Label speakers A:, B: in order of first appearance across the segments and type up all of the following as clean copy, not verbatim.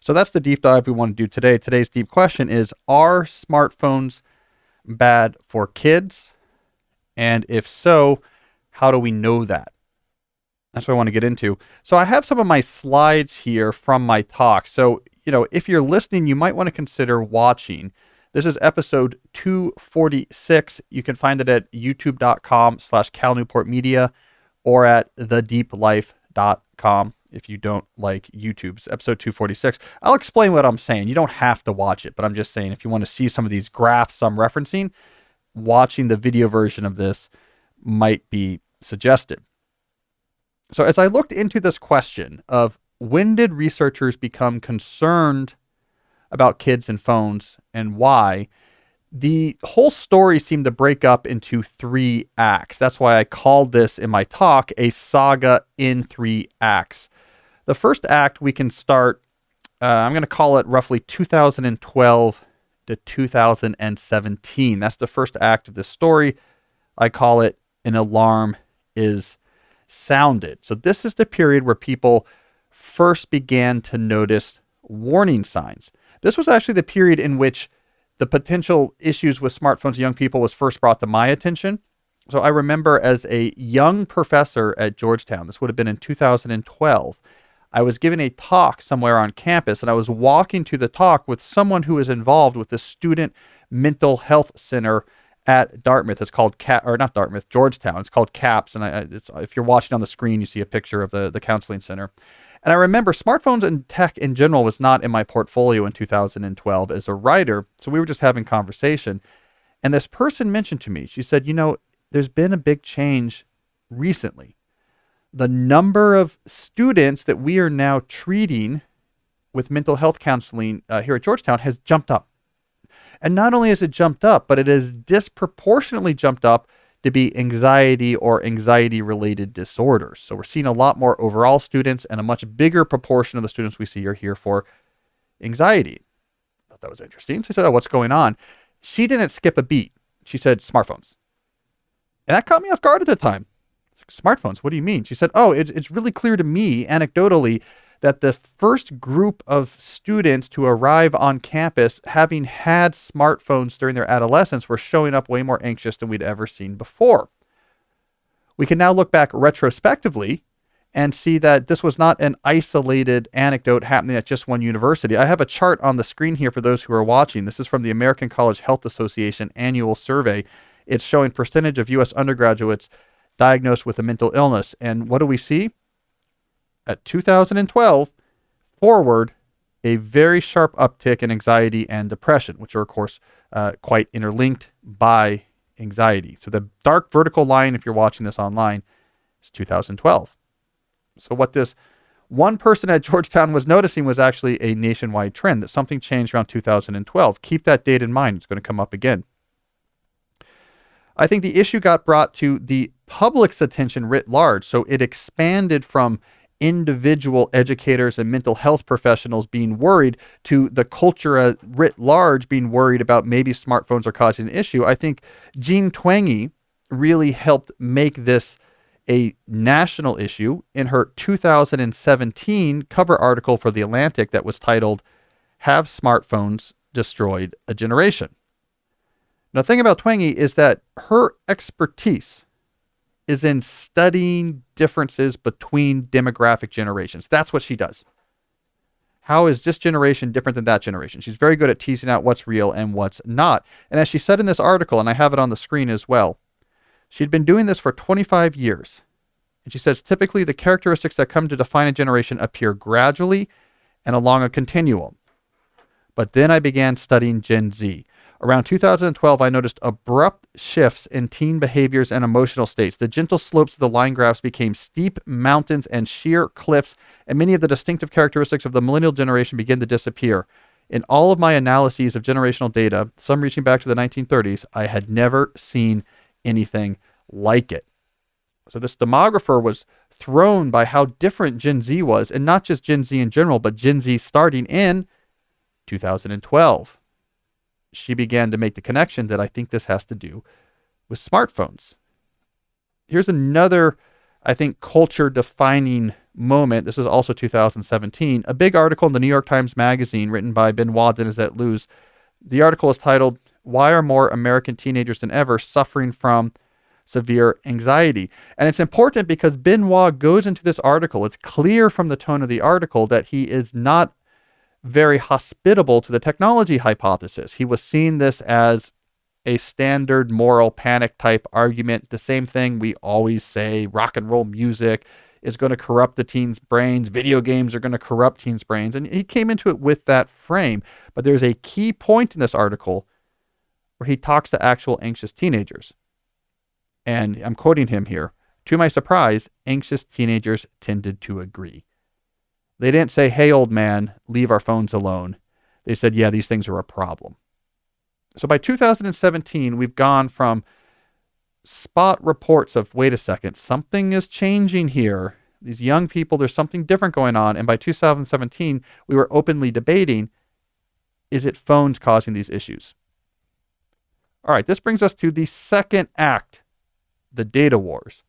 A: So that's the deep dive we want to do today. Today's deep question is, are smartphones bad for kids? And if so, how do we know that? That's what I want to get into. So I have some of my slides here from my talk. So, if you're listening, you might want to consider watching. This is episode 246. You can find it at youtube.com/Cal Newport Media or at thedeeplife.com if you don't like YouTube. It's episode 246. I'll explain what I'm saying. You don't have to watch it, but I'm just saying if you want to see some of these graphs I'm referencing, watching the video version of this might be suggested. So as I looked into this question of when did researchers become concerned about kids and phones and why, the whole story seemed to break up into 3 acts. That's why I called this in my talk a saga in 3 acts. The first act we can start, I'm going to call it roughly 2012 to 2017. That's the first act of this story. I call it an alarm is sounded. So this is the period where people first began to notice warning signs. This was actually the period in which the potential issues with smartphones and young people was first brought to my attention. So I remember as a young professor at Georgetown, this would have been in 2012, I was giving a talk somewhere on campus, and I was walking to the talk with someone who is involved with the Student Mental Health Center at Dartmouth. It's called Georgetown. It's called CAPS. And if you're watching on the screen, you see a picture of the counseling center. And I remember smartphones and tech in general was not in my portfolio in 2012 as a writer. So we were just having conversation. And this person mentioned to me, she said, there's been a big change recently. The number of students that we are now treating with mental health counseling here at Georgetown has jumped up. And not only has it jumped up, but it has disproportionately jumped up to be anxiety or anxiety-related disorders. So we're seeing a lot more overall students, and a much bigger proportion of the students we see are here for anxiety. I thought that was interesting. So I said, oh, what's going on? She didn't skip a beat. She said, smartphones. And that caught me off guard at the time. Smartphones, what do you mean? She said, oh, it's really clear to me, anecdotally, that the first group of students to arrive on campus having had smartphones during their adolescence were showing up way more anxious than we'd ever seen before. We can now look back retrospectively and see that this was not an isolated anecdote happening at just one university. I have a chart on the screen here for those who are watching. This is from the American College Health Association annual survey. It's showing percentage of U.S. undergraduates diagnosed with a mental illness. And what do we see? At 2012 forward, a very sharp uptick in anxiety and depression, which are, of course, quite interlinked by anxiety. So the dark vertical line, if you're watching this online, is 2012. So what this one person at Georgetown was noticing was actually a nationwide trend, that something changed around 2012. Keep that date in mind. It's going to come up again. I think the issue got brought to the public's attention writ large. So it expanded from individual educators and mental health professionals being worried to the culture writ large being worried about maybe smartphones are causing an issue. I think Jean Twenge really helped make this a national issue in her 2017 cover article for The Atlantic that was titled, "Have Smartphones Destroyed a Generation?" Now, the thing about Twenge is that her expertise is in studying differences between demographic generations. That's what she does. How is this generation different than that generation? She's very good at teasing out what's real and what's not. And as she said in this article, and I have it on the screen as well, she'd been doing this for 25 years. And she says, typically the characteristics that come to define a generation appear gradually and along a continuum. But then I began studying Gen Z. Around 2012, I noticed abrupt shifts in teen behaviors and emotional states. The gentle slopes of the line graphs became steep mountains and sheer cliffs, and many of the distinctive characteristics of the millennial generation began to disappear. In all of my analyses of generational data, some reaching back to the 1930s, I had never seen anything like it. So this demographer was thrown by how different Gen Z was, and not just Gen Z in general, but Gen Z starting in 2012. She began to make the connection that I think this has to do with smartphones. Here's another, I think, culture-defining moment. This was also 2017. A big article in the New York Times Magazine written by Benoit Denizet-Luz. The article is titled, "Why Are More American Teenagers Than Ever Suffering from Severe Anxiety?" And it's important because Benoit goes into this article. It's clear from the tone of the article that he is not very hospitable to the technology hypothesis. He was seeing this as a standard moral panic type argument. The same thing we always say, rock and roll music is going to corrupt the teens' brains. Video games are going to corrupt teens' brains. And he came into it with that frame. But there's a key point in this article where he talks to actual anxious teenagers. And I'm quoting him here. "To my surprise, anxious teenagers tended to agree." They didn't say, "Hey, old man, leave our phones alone." They said, "Yeah, these things are a problem." So by 2017, we've gone from spot reports of, wait a second, something is changing here. These young people, there's something different going on. And by 2017, we were openly debating, is it phones causing these issues? All right, this brings us to the second act, the data wars.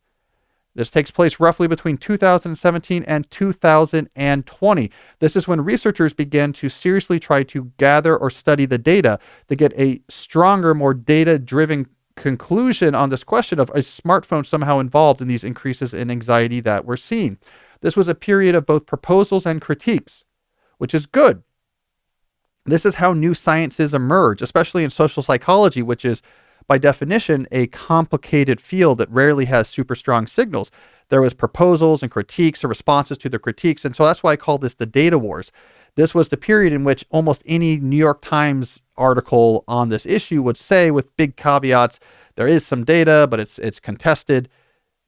A: This takes place roughly between 2017 and 2020. This is when researchers began to seriously try to gather or study the data to get a stronger, more data-driven conclusion on this question of, is smartphone somehow involved in these increases in anxiety that we're seeing? This was a period of both proposals and critiques, which is good. This is how new sciences emerge, especially in social psychology, which is by definition, a complicated field that rarely has super strong signals. There was proposals and critiques or responses to the critiques. And so that's why I call this the data wars. This was the period in which almost any New York Times article on this issue would say, with big caveats, there is some data, but it's contested.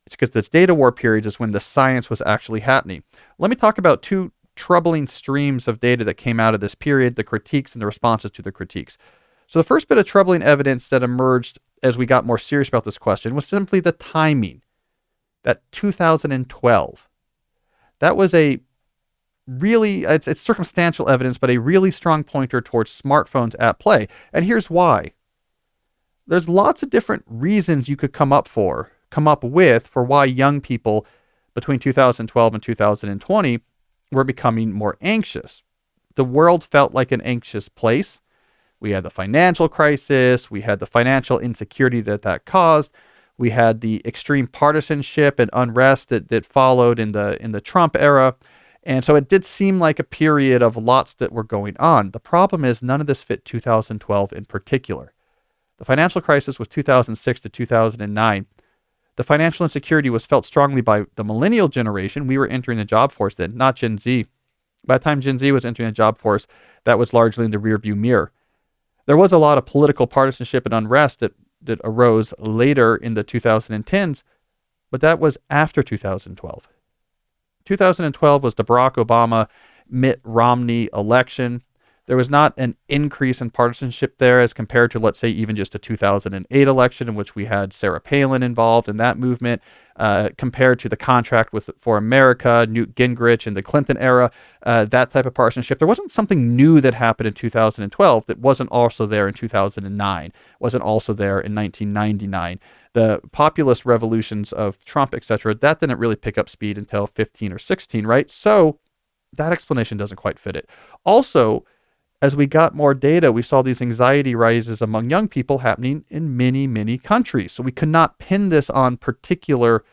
A: It's because this data war period is when the science was actually happening. Let me talk about two troubling streams of data that came out of this period, the critiques and the responses to the critiques. So the first bit of troubling evidence that emerged as we got more serious about this question was simply the timing. That 2012. That was a really, it's circumstantial evidence, but a really strong pointer towards smartphones at play. And here's why. There's lots of different reasons you could come up with for why young people between 2012 and 2020 were becoming more anxious. The world felt like an anxious place. We had the financial crisis. We had the financial insecurity that caused. We had the extreme partisanship and unrest that followed in the Trump era. And so it did seem like a period of lots that were going on. The problem is none of this fit 2012 in particular. The financial crisis was 2006 to 2009. The financial insecurity was felt strongly by the millennial generation. We were entering the job force then, not Gen Z. By the time Gen Z was entering the job force, that was largely in the rearview mirror. There was a lot of political partisanship and unrest that arose later in the 2010s, but that was after 2012. 2012 was the Barack Obama, Mitt Romney election. There was not an increase in partisanship there as compared to, let's say, even just a 2008 election in which we had Sarah Palin involved in that movement, compared to the contract for America, Newt Gingrich in the Clinton era, that type of partisanship. There wasn't something new that happened in 2012 that wasn't also there in 2009, wasn't also there in 1999. The populist revolutions of Trump, etc., that didn't really pick up speed until 15 or 16, right? So that explanation doesn't quite fit it. Also, as we got more data, we saw these anxiety rises among young people happening in many, many countries. So we could not pin this on particular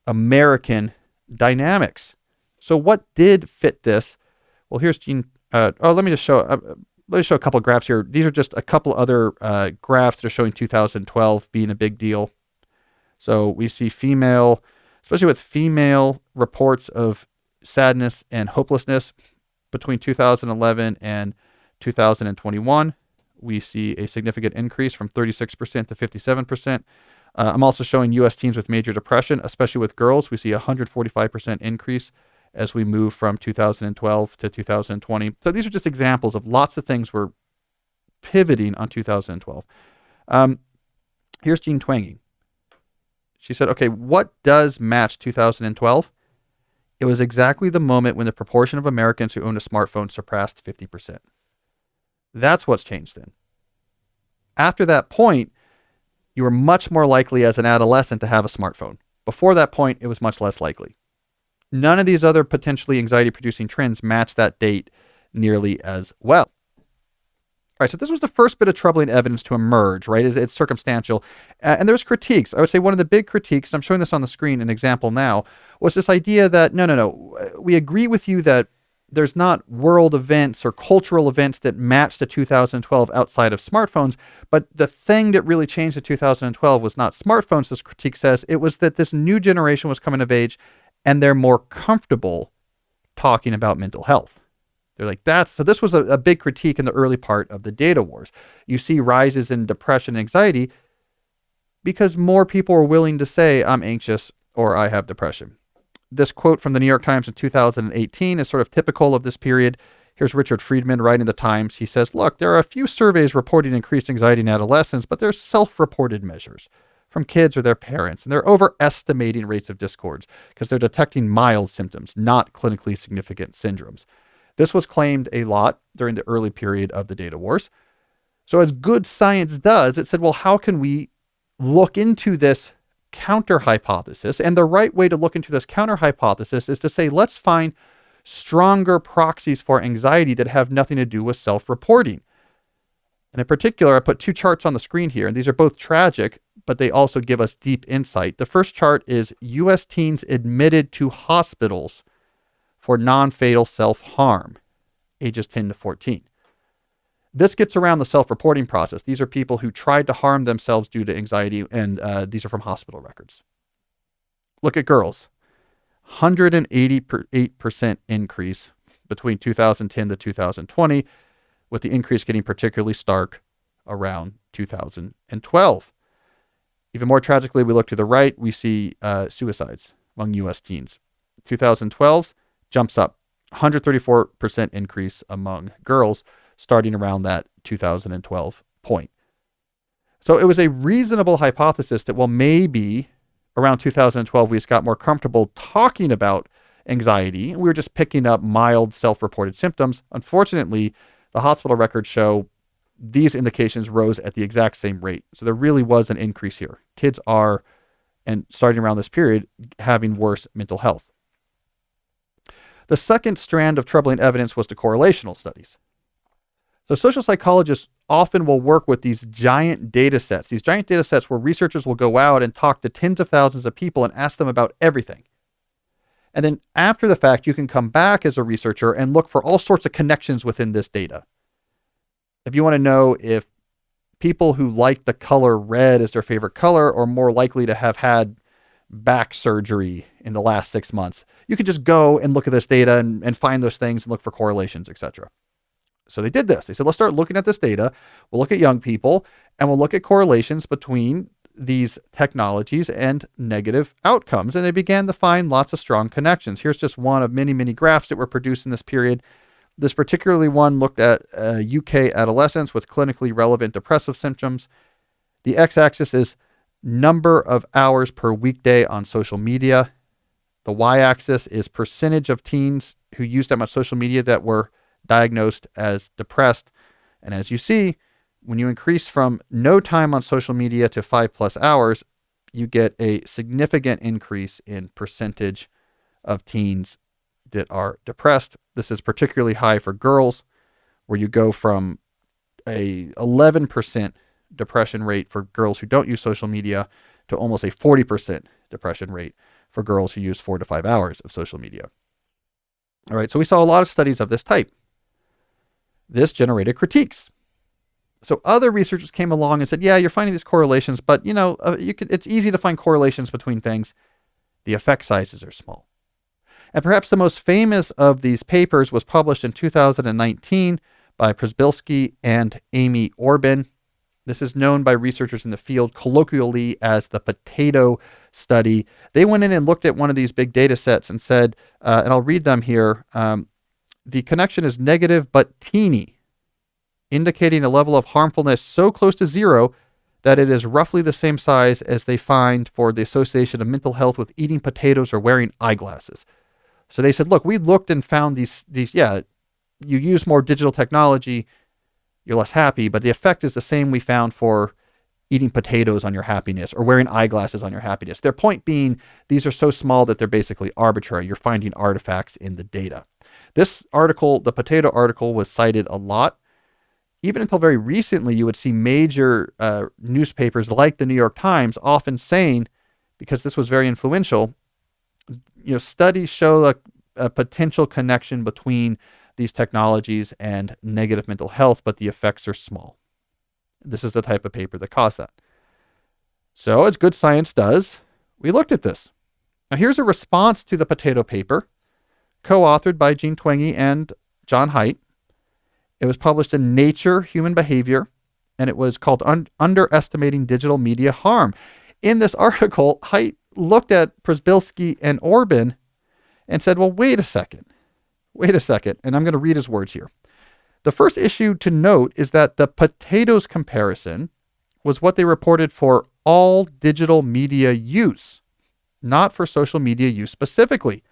A: American dynamics. So what did fit this? Well, here's Gene. Let me show a couple of graphs here. These are just a couple other graphs that are showing 2012 being a big deal. So we see female, especially with female reports of sadness and hopelessness between 2011 and 2021, we see a significant increase from 36% to 57%. I'm also showing U.S. teens with major depression, especially with girls. We see a 145% increase as we move from 2012 to 2020. So these are just examples of lots of things we're pivoting on 2012. Here's Jean Twenge. She said, okay, what does match 2012? It was exactly the moment when the proportion of Americans who owned a smartphone surpassed 50%. That's what's changed then. After that point, you were much more likely as an adolescent to have a smartphone. Before that point, it was much less likely. None of these other potentially anxiety-producing trends match that date nearly as well. All right, so this was the first bit of troubling evidence to emerge, right? It's circumstantial. And there's critiques. I would say one of the big critiques, and I'm showing this on the screen, an example now, was this idea that, no, we agree with you that there's not world events or cultural events that match the 2012 outside of smartphones, but the thing that really changed in 2012 was not smartphones, this critique says, it was that this new generation was coming of age and they're more comfortable talking about mental health. They're like, so this was a big critique in the early part of the data wars. You see rises in depression and anxiety because more people are willing to say, I'm anxious or I have depression. This quote from the New York Times in 2018 is sort of typical of this period. Here's Richard Friedman writing the Times. He says, look, there are a few surveys reporting increased anxiety in adolescents, but they're self-reported measures from kids or their parents, and they're overestimating rates of discords because they're detecting mild symptoms, not clinically significant syndromes. This was claimed a lot during the early period of the data wars. So as good science does, it said, well, how can we look into this counter hypothesis? And the right way to look into this counter hypothesis is to say, let's find stronger proxies for anxiety that have nothing to do with self-reporting. And in particular, I put two charts on the screen here, and these are both tragic, but they also give us deep insight. The first chart is U.S. teens admitted to hospitals for non-fatal self-harm, ages 10 to 14. This gets around the self-reporting process. These are people who tried to harm themselves due to anxiety, and these are from hospital records. Look at girls. 188% increase between 2010 to 2020, with the increase getting particularly stark around 2012. Even more tragically, we look to the right, we see suicides among U.S. teens. 2012 jumps up, 134% increase among girls, starting around that 2012 point. So it was a reasonable hypothesis that, well, maybe around 2012, we just got more comfortable talking about anxiety, and we were just picking up mild self-reported symptoms. Unfortunately, the hospital records show these indications rose at the exact same rate. So there really was an increase here. Kids are, and starting around this period, having worse mental health. The second strand of troubling evidence was the correlational studies. So social psychologists often will work with these giant data sets where researchers will go out and talk to tens of thousands of people and ask them about everything. And then after the fact, you can come back as a researcher and look for all sorts of connections within this data. If you want to know if people who like the color red as their favorite color are more likely to have had back surgery in the last 6 months, you can just go and look at this data and find those things and look for correlations, etc. So they did this. They said, let's start looking at this data. We'll look at young people and we'll look at correlations between these technologies and negative outcomes. And they began to find lots of strong connections. Here's just one of many, many graphs that were produced in this period. This particularly one looked at UK adolescents with clinically relevant depressive symptoms. The x-axis is number of hours per weekday on social media. The y-axis is percentage of teens who used that much social media that were diagnosed as depressed. And as you see, when you increase from no time on social media to 5+ hours, you get a significant increase in percentage of teens that are depressed. This is particularly high for girls, where you go from a 11% depression rate for girls who don't use social media to almost a 40% depression rate for girls who use 4 to 5 hours of social media. All right, so we saw a lot of studies of this type. This generated critiques. So other researchers came along and said, yeah, you're finding these correlations, but it's easy to find correlations between things. The effect sizes are small. And perhaps the most famous of these papers was published in 2019 by Przybylski and Amy Orban. This is known by researchers in the field colloquially as the potato study. They went in and looked at one of these big data sets and said, and I'll read them here, the connection is negative but teeny, indicating a level of harmfulness so close to zero that it is roughly the same size as they find for the association of mental health with eating potatoes or wearing eyeglasses. So they said, look, we looked and found these, you use more digital technology, you're less happy, but the effect is the same we found for eating potatoes on your happiness or wearing eyeglasses on your happiness. Their point being, these are so small that they're basically arbitrary. You're finding artifacts in the data. This article, the potato article, was cited a lot. Even until very recently, you would see major newspapers like the New York Times often saying, because this was very influential, studies show a potential connection between these technologies and negative mental health, but the effects are small. This is the type of paper that caused that. So, as good science does, we looked at this. Now, here's a response to the potato paper, co-authored by Jean Twenge and John Haidt. It was published in Nature Human Behavior, and it was called Underestimating Digital Media Harm. In this article, Haidt looked at Przybylski and Orban and said, well, wait a second. And I'm going to read his words here. The first issue to note is that the potatoes comparison was what they reported for all digital media use, not for social media use specifically.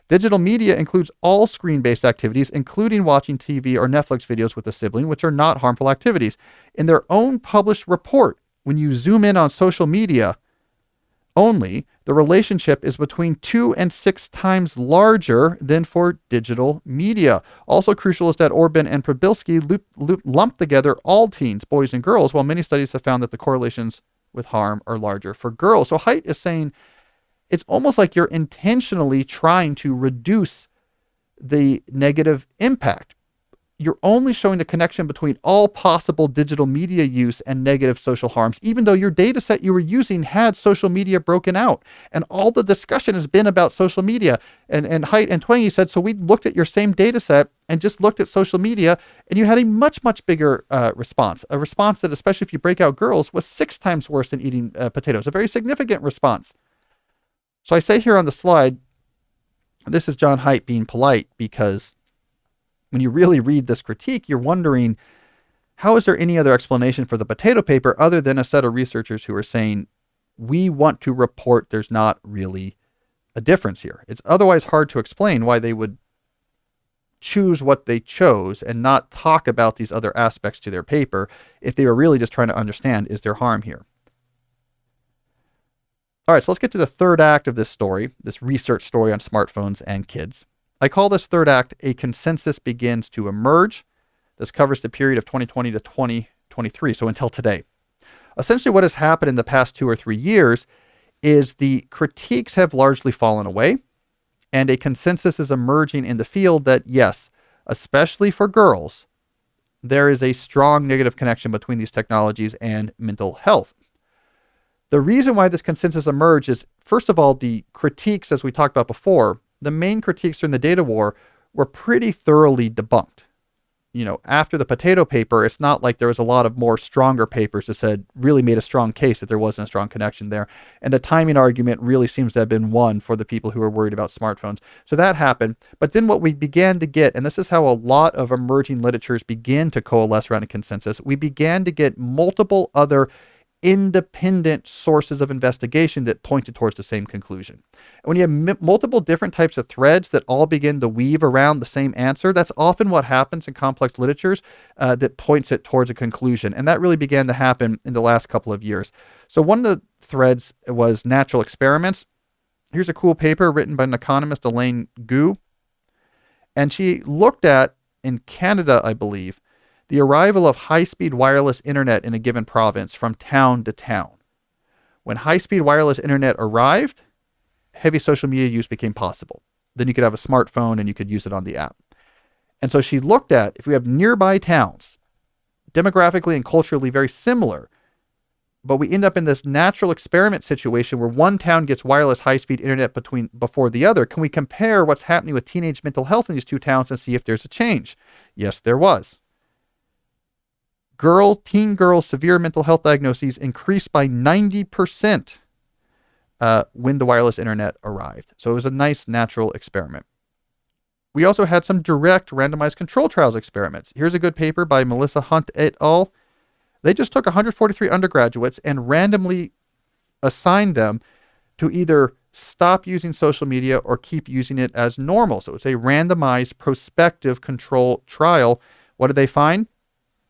A: Digital media includes all screen-based activities, including watching TV or Netflix videos with a sibling, which are not harmful activities. In their own published report, when you zoom in on social media only, the relationship is between 2 and 6 times larger than for digital media. Also crucial is that Orban and Przybylski lumped together all teens, boys and girls, while many studies have found that the correlations with harm are larger for girls. So Haidt is saying it's almost like you're intentionally trying to reduce the negative impact. You're only showing the connection between all possible digital media use and negative social harms, even though your data set you were using had social media broken out. And all the discussion has been about social media. And Haidt and Twenge said, so we looked at your same data set and just looked at social media, and you had a much, much bigger response. A response that, especially if you break out girls, was 6 times worse than eating potatoes. A very significant response. So I say here on the slide, this is John Haidt being polite, because when you really read this critique, you're wondering, how is there any other explanation for the potato paper other than a set of researchers who are saying, we want to report there's not really a difference here? It's otherwise hard to explain why they would choose what they chose and not talk about these other aspects to their paper if they were really just trying to understand, is there harm here? All right, so let's get to the third act of this story, this research story on smartphones and kids. I call this third act, A Consensus Begins to Emerge. This covers the period of 2020 to 2023, so until today. Essentially what has happened in the past 2 or 3 years is the critiques have largely fallen away, and a consensus is emerging in the field that, yes, especially for girls, there is a strong negative connection between these technologies and mental health. The reason why this consensus emerged is, first of all, the critiques, as we talked about before, the main critiques during the data war were pretty thoroughly debunked. After the potato paper, it's not like there was a lot of more stronger papers that said, really made a strong case that there wasn't a strong connection there. And the timing argument really seems to have been won for the people who are worried about smartphones. So that happened. But then what we began to get, and this is how a lot of emerging literatures began to coalesce around a consensus, we began to get multiple other independent sources of investigation that pointed towards the same conclusion. And when you have multiple different types of threads that all begin to weave around the same answer, that's often what happens in complex literatures that points it towards a conclusion. And that really began to happen in the last couple of years. So one of the threads was natural experiments. Here's a cool paper written by an economist, Elaine Gu. And she looked at, in Canada, I believe, the arrival of high-speed wireless internet in a given province from town to town. When high-speed wireless internet arrived, heavy social media use became possible. Then you could have a smartphone and you could use it on the app. And so she looked at, if we have nearby towns, demographically and culturally very similar, but we end up in this natural experiment situation where one town gets wireless high-speed internet before the other, can we compare what's happening with teenage mental health in these 2 towns and see if there's a change? Yes, there was. Teen girls' severe mental health diagnoses increased by 90% when the wireless internet arrived. So it was a nice natural experiment. We also had some direct randomized control trials experiments. Here's a good paper by Melissa Hunt et al. They just took 143 undergraduates and randomly assigned them to either stop using social media or keep using it as normal. So it's a randomized prospective control trial. What did they find?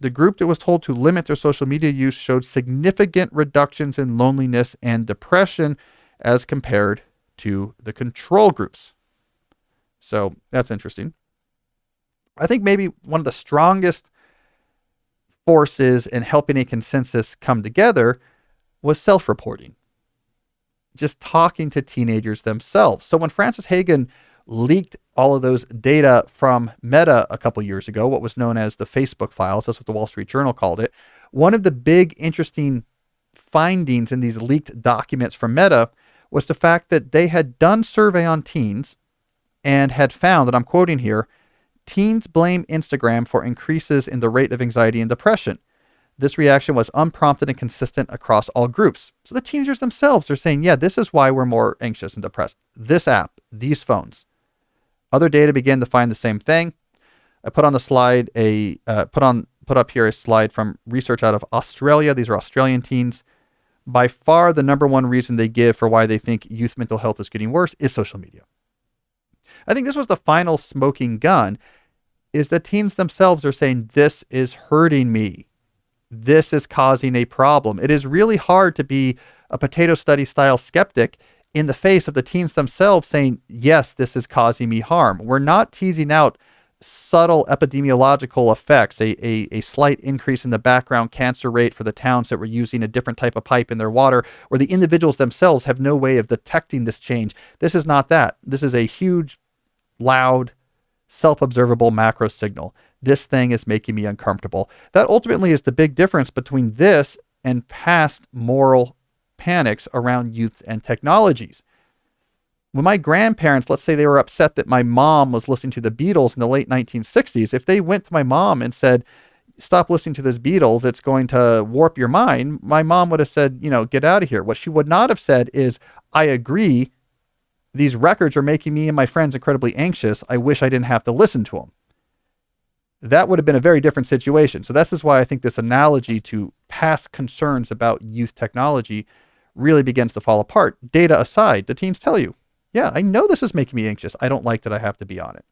A: The group that was told to limit their social media use showed significant reductions in loneliness and depression as compared to the control groups. So that's interesting. I think maybe one of the strongest forces in helping a consensus come together was self-reporting. Just talking to teenagers themselves. So when Frances Haugen leaked all of those data from Meta a couple years ago, what was known as the Facebook files, that's what the Wall Street Journal called it, one of the big interesting findings in these leaked documents from Meta was the fact that they had done survey on teens and had found, and I'm quoting here, teens blame Instagram for increases in the rate of anxiety and depression. This reaction was unprompted and consistent across all groups. So the teenagers themselves are saying, yeah, this is why we're more anxious and depressed. This app, these phones. Other data began to find the same thing. I put on the slide put up here a slide from research out of Australia. These are Australian teens. By far, the number one reason they give for why they think youth mental health is getting worse is social media. I think this was the final smoking gun, is that teens themselves are saying, this is hurting me. This is causing a problem. It is really hard to be a potato study style skeptic in the face of the teens themselves saying, yes, this is causing me harm. We're not teasing out subtle epidemiological effects, a slight increase in the background cancer rate for the towns that were using a different type of pipe in their water, where the individuals themselves have no way of detecting this change. This is not that. This is a huge, loud, self-observable macro signal. This thing is making me uncomfortable. That ultimately is the big difference between this and past moral panics around youth and technologies. When my grandparents, let's say they were upset that my mom was listening to the Beatles in the late 1960s, if they went to my mom and said, stop listening to those Beatles, it's going to warp your mind, my mom would have said, get out of here. What she would not have said is, I agree, these records are making me and my friends incredibly anxious. I wish I didn't have to listen to them. That would have been a very different situation. So this is why I think this analogy to past concerns about youth technology really begins to fall apart. Data aside, the teens tell you, yeah, I know this is making me anxious. I don't like that I have to be on it.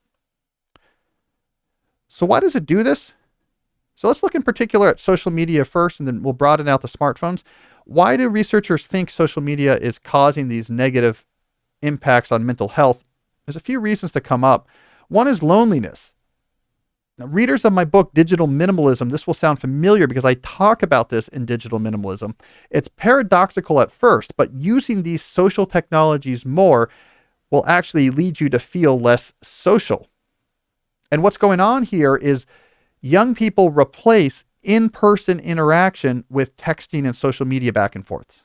A: So why does it do this? So let's look in particular at social media first, and then we'll broaden out the smartphones. Why do researchers think social media is causing these negative impacts on mental health? There's a few reasons to come up. One is loneliness. Now, readers of my book, Digital Minimalism, this will sound familiar because I talk about this in Digital Minimalism. It's paradoxical at first, but using these social technologies more will actually lead you to feel less social. And what's going on here is young people replace in-person interaction with texting and social media back and forth.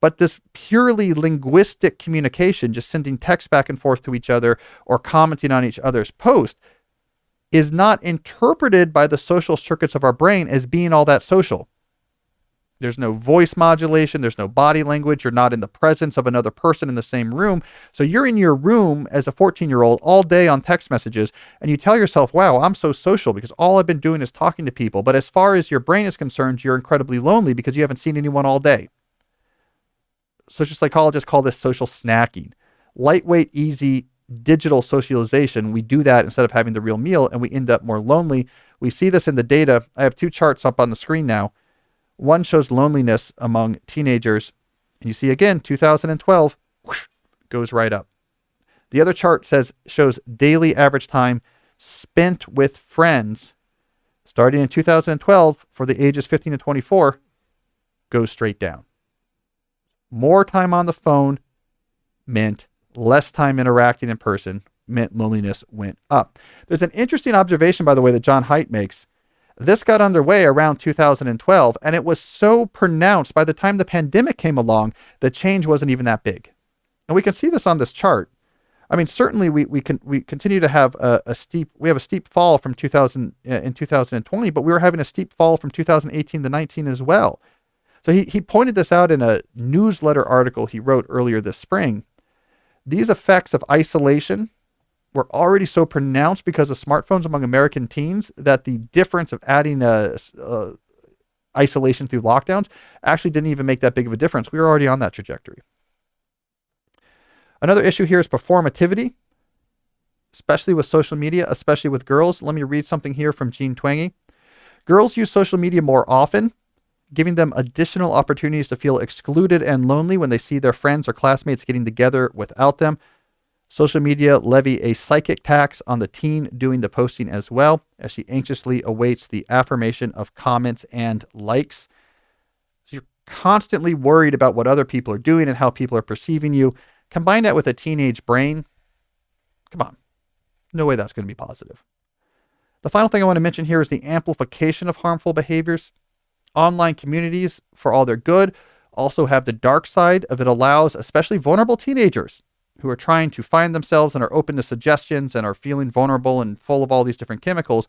A: But this purely linguistic communication, just sending text back and forth to each other or commenting on each other's post, is not interpreted by the social circuits of our brain as being all that social. There's no voice modulation. There's no body language. You're not in the presence of another person in the same room. So you're in your room as a 14-year-old all day on text messages, and you tell yourself, wow, I'm so social because all I've been doing is talking to people. But as far as your brain is concerned, you're incredibly lonely because you haven't seen anyone all day. Social psychologists call this social snacking. Lightweight, easy, digital socialization. We do that instead of having the real meal, and we end up more lonely. We see this in the data. I have two charts up on the screen now. One shows loneliness among teenagers, and you see again, 2012 whoosh, goes right up. The other chart shows daily average time spent with friends starting in 2012 for the ages 15 to 24 goes straight down. More time on the phone meant less time interacting in person, meant loneliness went up. There's an interesting observation, by the way, that John Haidt makes. This got underway around 2012, and it was so pronounced by the time the pandemic came along, the change wasn't even that big. And we can see this on this chart. I mean, certainly we continue to have a steep fall from 2020, but we were having a steep fall from 2018 to 19 as well. So he pointed this out in a newsletter article he wrote earlier this spring. These effects of isolation were already so pronounced because of smartphones among American teens that the difference of adding isolation through lockdowns actually didn't even make that big of a difference. We were already on that trajectory. Another issue here is performativity, especially with social media, especially with girls. Let me read something here from Jean Twenge. Girls use social media more often, giving them additional opportunities to feel excluded and lonely when they see their friends or classmates getting together without them. Social media levy a psychic tax on the teen doing the posting as well, as she anxiously awaits the affirmation of comments and likes. So you're constantly worried about what other people are doing and how people are perceiving you. Combine that with a teenage brain. Come on. No way that's going to be positive. The final thing I want to mention here is the amplification of harmful behaviors. Online communities, for all their good, also have the dark side of it allows especially vulnerable teenagers who are trying to find themselves and are open to suggestions and are feeling vulnerable and full of all these different chemicals.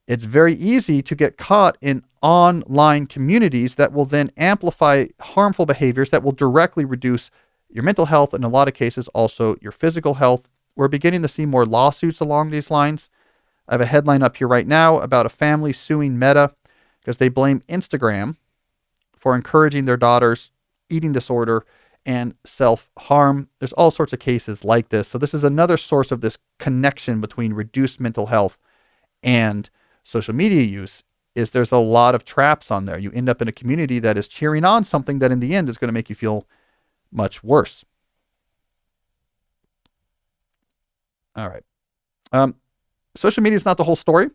A: It's very easy to get caught in online communities that will then amplify harmful behaviors that will directly reduce your mental health and in a lot of cases also your physical health. We're beginning to see more lawsuits along these lines. I have a headline up here right now about a family suing Meta because they blame Instagram for encouraging their daughter's eating disorder and self-harm. There's all sorts of cases like this. So this is another source of this connection between reduced mental health and social media use is there's a lot of traps on there. You end up in a community that is cheering on something that in the end is going to make you feel much worse. All right. Social media is not the whole story.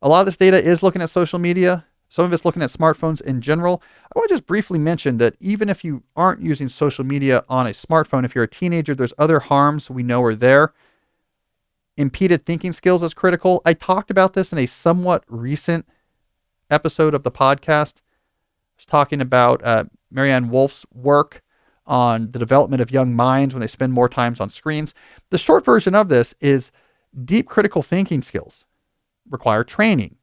A: A lot of this data is looking at social media. Some of it's looking at smartphones in general. I want to just briefly mention that even if you aren't using social media on a smartphone, if you're a teenager, there's other harms we know are there. Impeded thinking skills is critical. I talked about this in a somewhat recent episode of the podcast. I was talking about Marianne Wolf's work on the development of young minds when they spend more times on screens. The short version of this is deep critical thinking skills require training.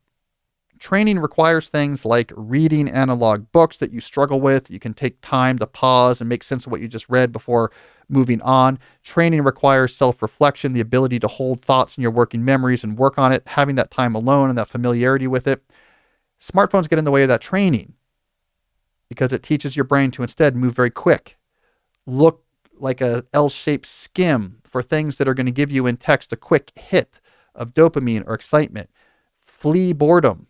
A: Training requires things like reading analog books that you struggle with. You can take time to pause and make sense of what you just read before moving on. Training requires self-reflection, the ability to hold thoughts in your working memories and work on it, having that time alone and that familiarity with it. Smartphones get in the way of that training because it teaches your brain to instead move very quick, look like a L-shaped skim for things that are going to give you in text a quick hit of dopamine or excitement. Flee boredom.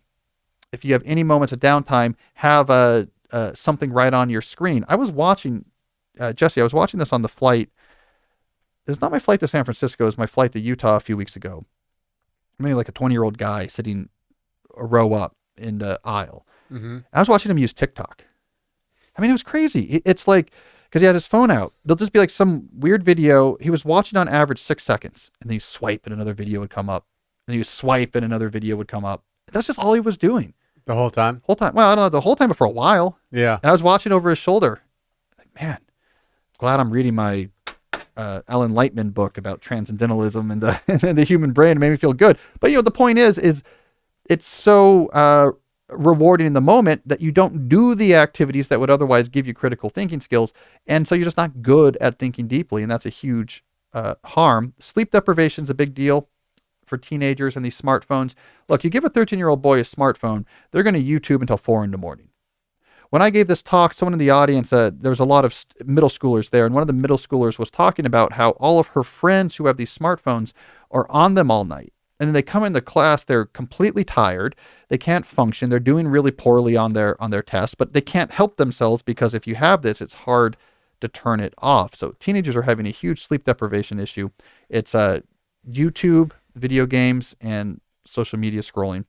A: If you have any moments of downtime, have something right on your screen. I was watching, Jesse, I was watching this on the flight. It was not my flight to San Francisco. It was my flight to Utah a few weeks ago. Maybe like a 20-year-old guy sitting a row up in the aisle. Mm-hmm. I was watching him use TikTok. I mean, it was crazy. It's like, because he had his phone out. There'll just be like some weird video. He was watching on average 6 seconds. And then he'd swipe and another video would come up. And he would swipe and another video would come up. That's just all he was doing.
B: The whole time?
A: Well, I don't know, the whole time, but for a while.
B: Yeah.
A: And I was watching over his shoulder. Like, man, glad I'm reading my Alan Lightman book about transcendentalism and the human brain. It made me feel good. But, the point is it's so rewarding in the moment that you don't do the activities that would otherwise give you critical thinking skills. And so you're just not good at thinking deeply. And that's a huge harm. Sleep deprivation is a big deal for teenagers and these smartphones. Look, you give a 13-year-old boy a smartphone, they're going to YouTube until 4 a.m. When I gave this talk, someone in the audience, there was a lot of middle schoolers there, and one of the middle schoolers was talking about how all of her friends who have these smartphones are on them all night. And then they come into class, they're completely tired, they can't function, they're doing really poorly on their tests, but they can't help themselves because if you have this, it's hard to turn it off. So teenagers are having a huge sleep deprivation issue. It's YouTube, video games, and social media scrolling.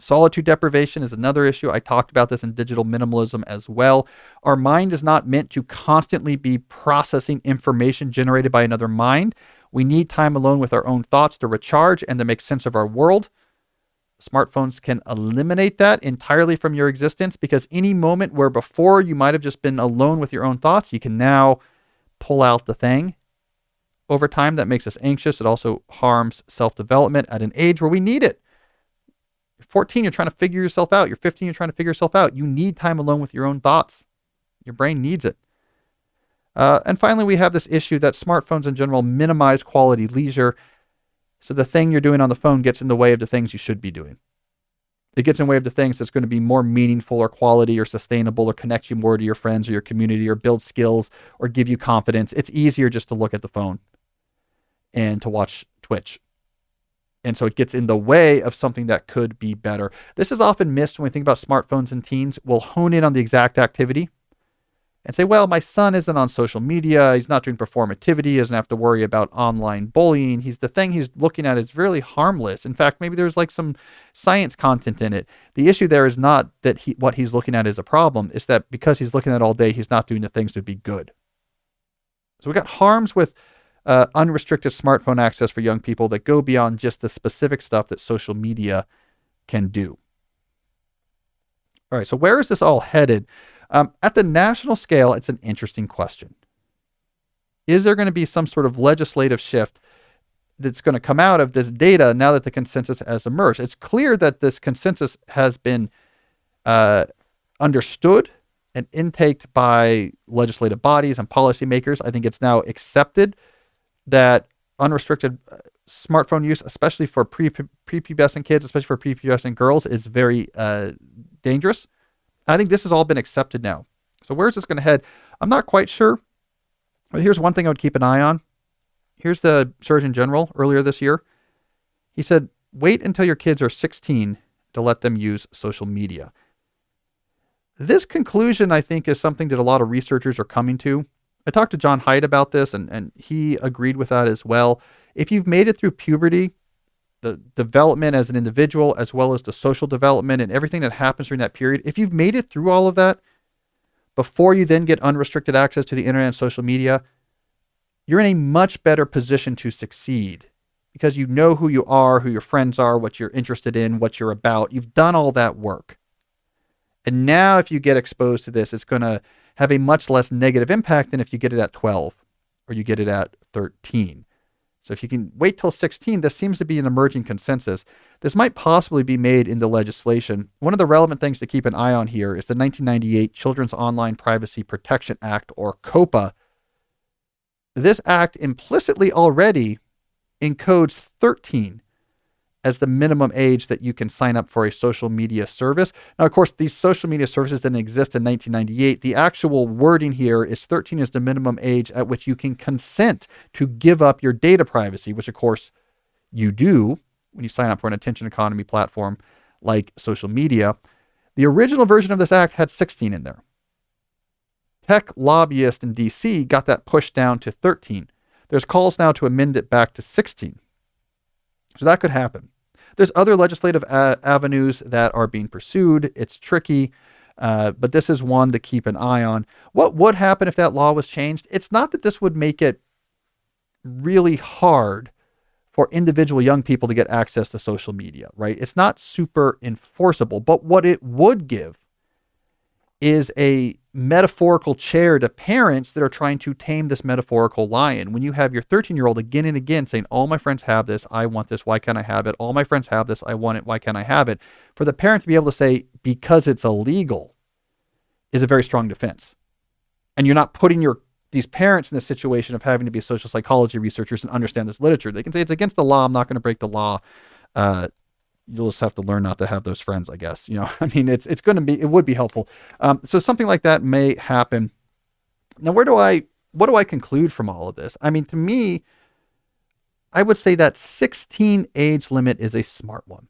A: Solitude deprivation is another issue. I talked about this in digital minimalism as well. Our mind is not meant to constantly be processing information generated by another mind. We need time alone with our own thoughts to recharge and to make sense of our world. Smartphones can eliminate that entirely from your existence because any moment where before you might have just been alone with your own thoughts, you can now pull out the thing. Over time, that makes us anxious. It also harms self-development at an age where we need it. You're 14, you're trying to figure yourself out. You're 15, you're trying to figure yourself out. You need time alone with your own thoughts. Your brain needs it. And finally, we have this issue that smartphones in general minimize quality leisure. So the thing you're doing on the phone gets in the way of the things you should be doing. It gets in the way of the things that's going to be more meaningful or quality or sustainable or connect you more to your friends or your community or build skills or give you confidence. It's easier just to look at the phone and to watch Twitch And so it gets in the way of something that could be better. This is often missed when we think about smartphones and teens. We'll hone in on the exact activity and say, well, my son isn't on social media. He's not doing performativity. He doesn't have to worry about online bullying. The thing he's looking at is really harmless. In fact, maybe there's like some science content in it. The issue there is not that what he's looking at is a problem. It's that because he's looking at it all day, he's not doing the things to be good. So we got harms with unrestricted smartphone access for young people that go beyond just the specific stuff that social media can do. All right, so where is this all headed? At the national scale, it's an interesting question. Is there going to be some sort of legislative shift that's going to come out of this data now that the consensus has emerged? It's clear that this consensus has been understood and intaked by legislative bodies and policymakers. I think it's now accepted that unrestricted smartphone use, especially for prepubescent kids, especially for prepubescent girls, is very dangerous. And I think this has all been accepted now. So where is this going to head? I'm not quite sure. But here's one thing I would keep an eye on. Here's the Surgeon General earlier this year. He said, wait until your kids are 16 to let them use social media. This conclusion, I think, is something that a lot of researchers are coming to. I talked to John Haidt about this, and he agreed with that as well. If you've made it through puberty, the development as an individual, as well as the social development and everything that happens during that period, if you've made it through all of that, before you then get unrestricted access to the internet and social media, you're in a much better position to succeed because you know who you are, who your friends are, what you're interested in, what you're about. You've done all that work. And now if you get exposed to this, it's going to have a much less negative impact than if you get it at 12 or you get it at 13. So if you can wait till 16, this seems to be an emerging consensus. This might possibly be made into legislation. One of the relevant things to keep an eye on here is the 1998 Children's Online Privacy Protection Act, or COPA. This act implicitly already encodes 13 as the minimum age that you can sign up for a social media service. Now, of course, these social media services didn't exist in 1998. The actual wording here is 13 is the minimum age at which you can consent to give up your data privacy, which, of course, you do when you sign up for an attention economy platform like social media. The original version of this act had 16 in there. Tech lobbyists in D.C. got that pushed down to 13. There's calls now to amend it back to 16. So that could happen. There's other legislative avenues that are being pursued. It's tricky, but this is one to keep an eye on. What would happen if that law was changed? It's not that this would make it really hard for individual young people to get access to social media, right? It's not super enforceable, but what it would give is a metaphorical chair to parents that are trying to tame this metaphorical lion. When you have your 13-year-old again and again saying, all my friends have this, I want this, why can't I have it? All my friends have this, I want it, why can't I have it? For the parent to be able to say, because it's illegal, is a very strong defense. And you're not putting these parents in the situation of having to be social psychology researchers and understand this literature. They can say, it's against the law, I'm not going to break the law. You'll just have to learn not to have those friends, I guess. I mean, it would be helpful. So something like that may happen. Now, what do I conclude from all of this? I mean, to me, I would say that 16 age limit is a smart one.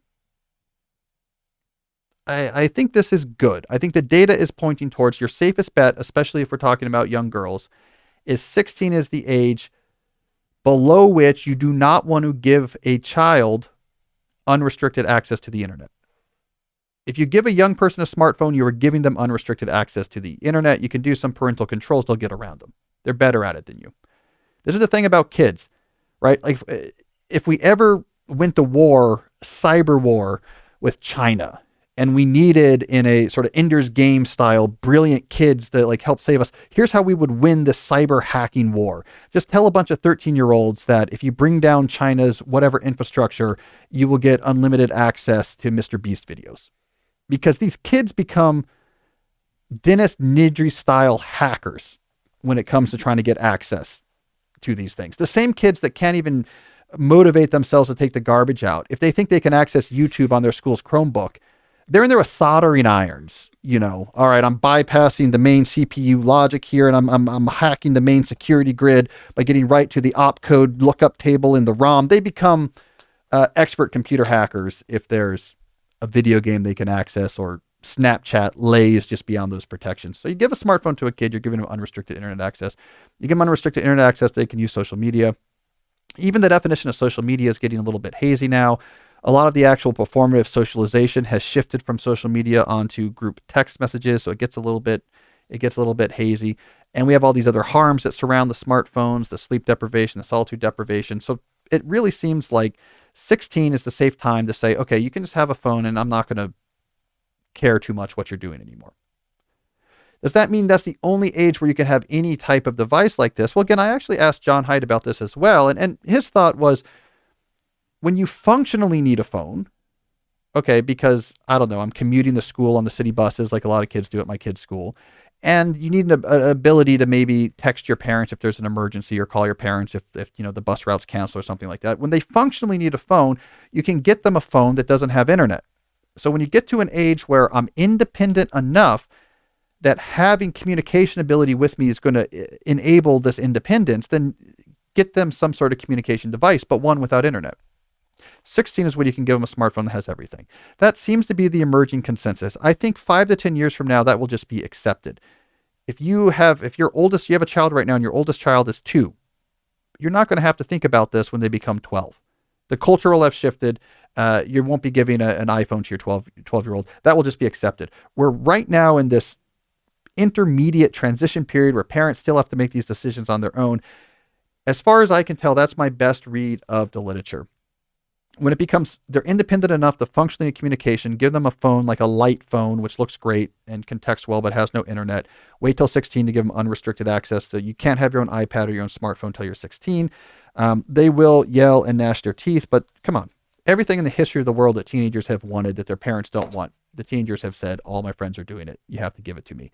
A: I think this is good. I think the data is pointing towards your safest bet, especially if we're talking about young girls, is 16 is the age below which you do not want to give a child unrestricted access to the internet. If you give a young person a smartphone, you are giving them unrestricted access to the internet. You can do some parental controls. They'll get around them. They're better at it than you. This is the thing about kids, right? Like if we ever went to war, cyber war with China, and we needed in a sort of Ender's Game style, brilliant kids to like help save us. Here's how we would win the cyber hacking war. Just tell a bunch of 13-year-olds that if you bring down China's whatever infrastructure, you will get unlimited access to Mr. Beast videos. Because these kids become Dennis Nedry style hackers when it comes to trying to get access to these things. The same kids that can't even motivate themselves to take the garbage out. If they think they can access YouTube on their school's Chromebook, they're in there with soldering irons, all right, I'm bypassing the main CPU logic here, and I'm hacking the main security grid by getting right to the opcode lookup table in the ROM. They become expert computer hackers if there's a video game they can access, or Snapchat lays just beyond those protections. So you give a smartphone to a kid, you're giving them unrestricted internet access. You give them unrestricted internet access, they can use social media. Even the definition of social media is getting a little bit hazy now. A lot of the actual performative socialization has shifted from social media onto group text messages, so it gets a little bit hazy. And we have all these other harms that surround the smartphones, the sleep deprivation, the solitude deprivation. So it really seems like 16 is the safe time to say, okay, you can just have a phone and I'm not going to care too much what you're doing anymore. Does that mean that's the only age where you can have any type of device like this? Well, again, I actually asked John Haidt about this as well. And his thought was, when you functionally need a phone, okay, because, I don't know, I'm commuting to school on the city buses like a lot of kids do at my kids' school, and you need an ability to maybe text your parents if there's an emergency, or call your parents if the bus route's canceled or something like that. When they functionally need a phone, you can get them a phone that doesn't have internet. So when you get to an age where I'm independent enough that having communication ability with me is going to enable this independence, then get them some sort of communication device, but one without internet. 16 is when you can give them a smartphone that has everything. That seems to be the emerging consensus. I think 5 to 10 years from now, that will just be accepted. If you have a child right now and your oldest child is 2, you're not going to have to think about this when they become 12. The culture will have shifted. You won't be giving an iPhone to your 12-year-old. That will just be accepted. We're right now in this intermediate transition period where parents still have to make these decisions on their own. As far as I can tell, that's my best read of the literature. When it becomes, they're independent enough to function in communication, give them a phone like a light phone, which looks great and can text well, but has no internet. Wait till 16 to give them unrestricted access. So you can't have your own iPad or your own smartphone until you're 16. They will yell and gnash their teeth, but come on. Everything in the history of the world that teenagers have wanted that their parents don't want, the teenagers have said, all my friends are doing it. You have to give it to me.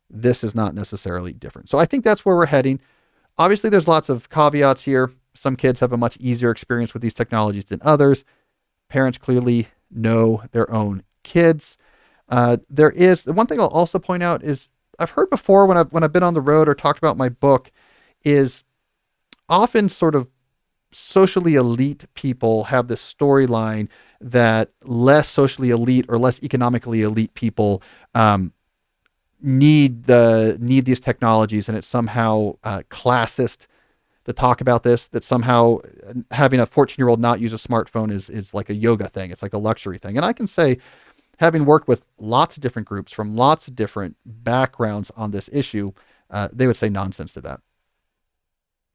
A: This is not necessarily different. So I think that's where we're heading. Obviously, there's lots of caveats here. Some kids have a much easier experience with these technologies than others. Parents clearly know their own kids. There is the one thing I'll also point out is I've heard before when I've been on the road or talked about my book is often sort of socially elite people have this storyline that less socially elite or less economically elite people need these technologies, and it's somehow classist to talk about this, that somehow having a 14-year-old not use a smartphone is like a yoga thing. It's like a luxury thing. And I can say, having worked with lots of different groups from lots of different backgrounds on this issue, they would say nonsense to that.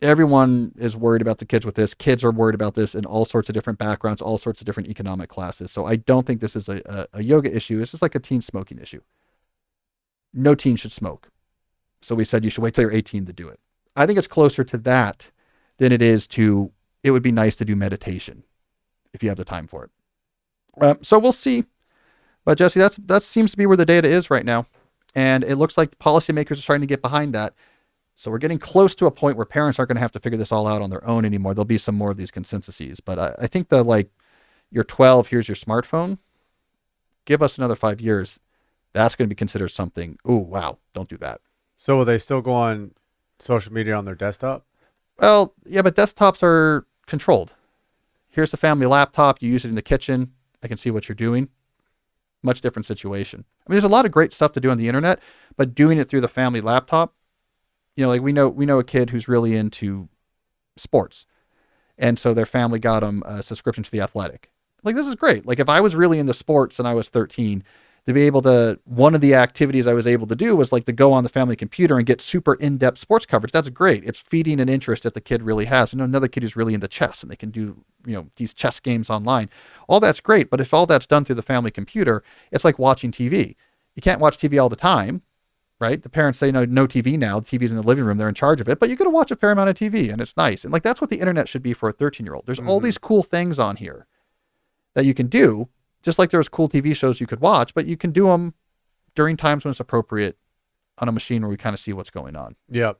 A: Everyone is worried about the kids with this. Kids are worried about this in all sorts of different backgrounds, all sorts of different economic classes. So I don't think this is a yoga issue. This is like a teen smoking issue. No teen should smoke. So we said you should wait till you're 18 to do it. I think it's closer to that than it would be nice to do meditation if you have the time for it. So we'll see. But Jesse, that seems to be where the data is right now. And it looks like policymakers are starting to get behind that. So we're getting close to a point where parents aren't going to have to figure this all out on their own anymore. There'll be some more of these consensuses. But I think you're 12, here's your smartphone. Give us another 5 years. That's going to be considered something. Ooh, wow, don't do that.
B: So will they still go on social media on their desktop?
A: Well, yeah, but desktops are controlled. Here's the family laptop. You use it in the kitchen. I can see what you're doing. Much different situation. I mean, there's a lot of great stuff to do on the internet, but doing it through the family laptop, like we know a kid who's really into sports. And so their family got them a subscription to The Athletic. Like, this is great. Like, if I was really into sports and I was 13, to be able to, one of the activities I was able to do was like to go on the family computer and get super in-depth sports coverage. That's great. It's feeding an interest that the kid really has. Another kid who's really into chess and they can do, these chess games online. All that's great. But if all that's done through the family computer, it's like watching TV. You can't watch TV all the time, right? The parents say, no TV now. The TV's in the living room. They're in charge of it. But you got to watch a fair amount of TV and it's nice. And like, that's what the internet should be for a 13-year-old. There's all these cool things on here that you can do. Just like there's cool TV shows you could watch, but you can do them during times when it's appropriate on a machine where we kind of see what's going on.
B: Yep.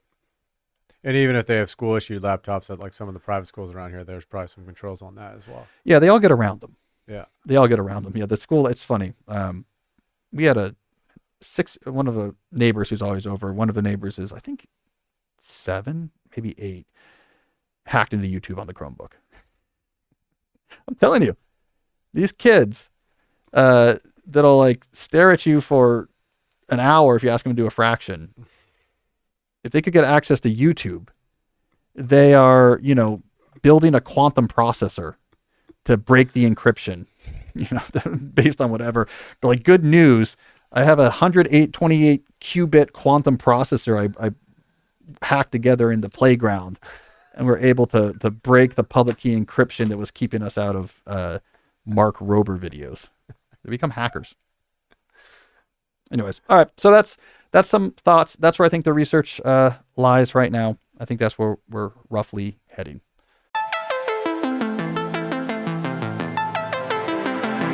B: And even if they have school issued laptops at like some of the private schools around here, there's probably some controls on that as well.
A: Yeah, they all get around them.
B: Yeah.
A: They all get around them. Yeah, the school, it's funny. We had one of the neighbors who's always over, one of the neighbors is, I think, 7, maybe 8, hacked into YouTube on the Chromebook. I'm telling you, these kids that'll like stare at you for an hour if you ask them to do a fraction. If they could get access to YouTube, they are, building a quantum processor to break the encryption, based on whatever. But like, good news, I have a 128 qubit quantum processor I hacked together in the playground, and we're able to break the public key encryption that was keeping us out of Mark Rober videos. They become hackers. Anyways, all right. So that's some thoughts. That's where I think the research lies right now. I think that's where we're roughly heading.